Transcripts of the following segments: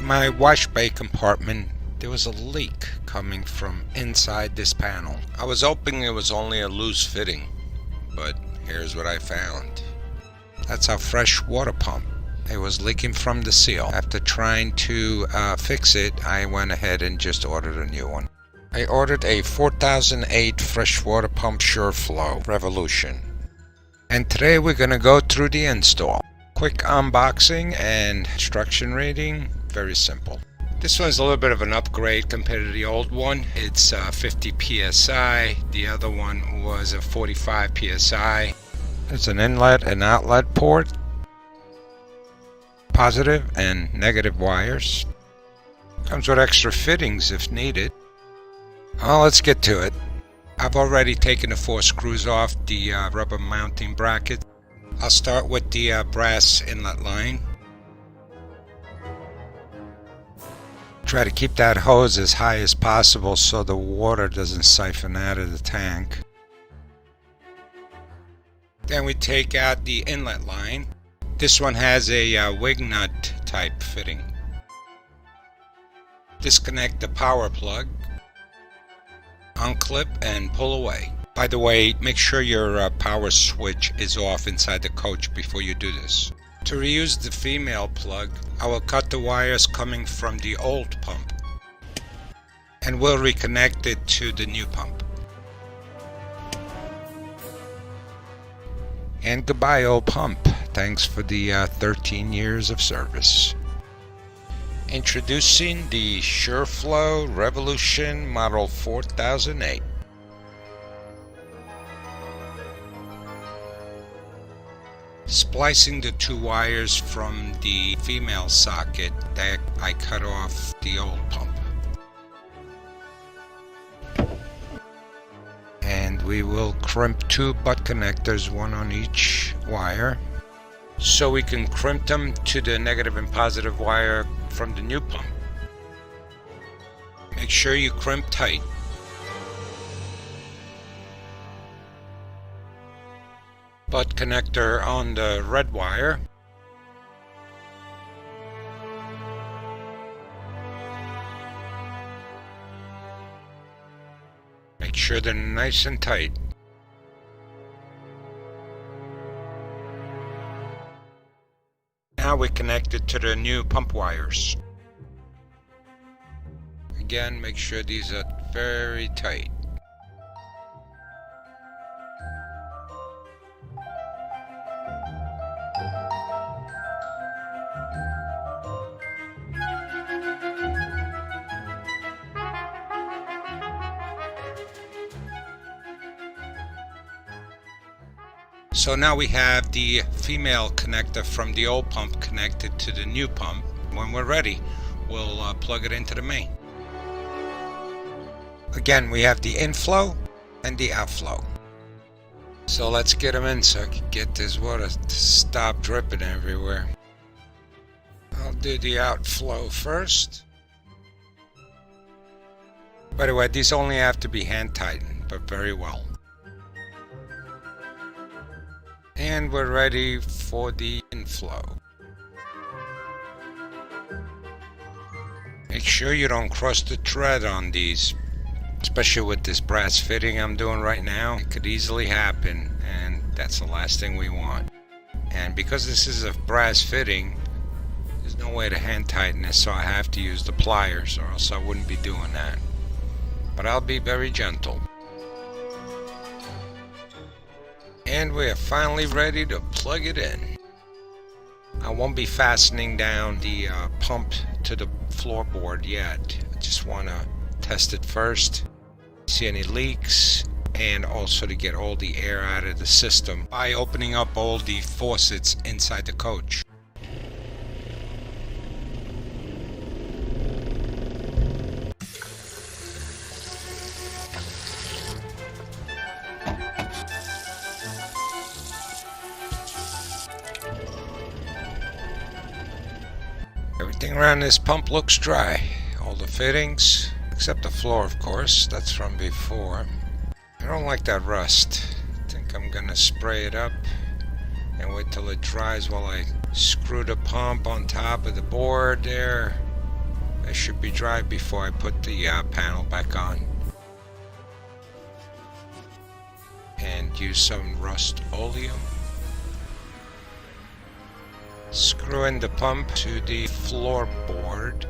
my wash bay compartment, there was a leak coming from inside this panel. I was hoping it was only a loose fitting, but here's what I found. That's our fresh water pump. It was leaking from the seal. After trying to fix it, I went ahead and just ordered a new one. I ordered a 4008 freshwater pump SureFlow Revolution. And today we're going to go through the install. Quick unboxing and instruction reading, very simple. This one's a little bit of an upgrade compared to the old one. It's 50 psi. The other one was a 45 psi. There's an inlet and outlet port, positive and negative wires. Comes with extra fittings if needed. Well, let's get to it. I've already taken the 4 screws off the rubber mounting bracket. I'll start with the brass inlet line. Try to keep that hose as high as possible so the water doesn't siphon out of the tank. Then we take out the inlet line. This one has a wig nut type fitting. Disconnect the power plug. Unclip and pull away. By the way, make sure your power switch is off inside the coach before you do this. To reuse the female plug, I will cut the wires coming from the old pump and we'll reconnect it to the new pump. And goodbye, old pump. Thanks for the 13 years of service. Introducing the SureFlow Revolution Model 4008. Splicing the 2 wires from the female socket that I cut off the old pump. And we will crimp 2 butt connectors, 1 on each wire, so we can crimp them to the negative and positive wire from the new pump. Make sure you crimp tight. Butt connector on the red wire. Make sure they're nice and tight. Now we connect it to the new pump wires. Again, make sure these are very tight. So now we have the female connector from the old pump connected to the new pump. When we're ready, we'll plug it into the main. Again, we have the inflow and the outflow. So let's get them in so I can get this water to stop dripping everywhere. I'll do the outflow first. By the way, these only have to be hand tightened, but very well. And we're ready for the inflow. Make sure you don't cross the thread on these, especially with this brass fitting I'm doing right now. It could easily happen, and that's the last thing we want. And because this is a brass fitting, there's no way to hand tighten this, so I have to use the pliers, or else I wouldn't be doing that. But I'll be very gentle. And we are finally ready to plug it in. I won't be fastening down the pump to the floorboard yet. I just want to test it first, see any leaks, and also to get all the air out of the system by opening up all the faucets inside the coach. Everything around this pump looks dry. All the fittings, except the floor, of course. That's from before. I don't like that rust. I think I'm gonna spray it up wait till it dries while I screw the pump on top of the board there. They should be dry before I put the panel back on. And use some Rust-Oleum. Screw in the pump to the floorboard.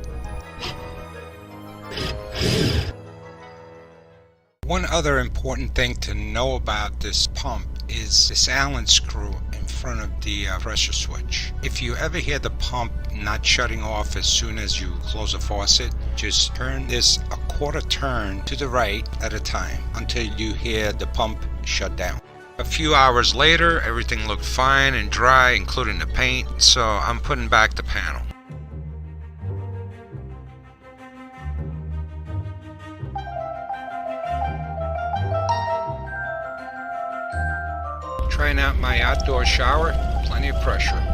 One other important thing to know about this pump is this Allen screw in front of the pressure switch. If you ever hear the pump not shutting off as soon as you close a faucet, just turn this a quarter turn to the right at a time until you hear the pump shut down. A few hours later, everything looked fine and dry, including the paint, so I'm putting back the panel. Trying out my outdoor shower, plenty of pressure.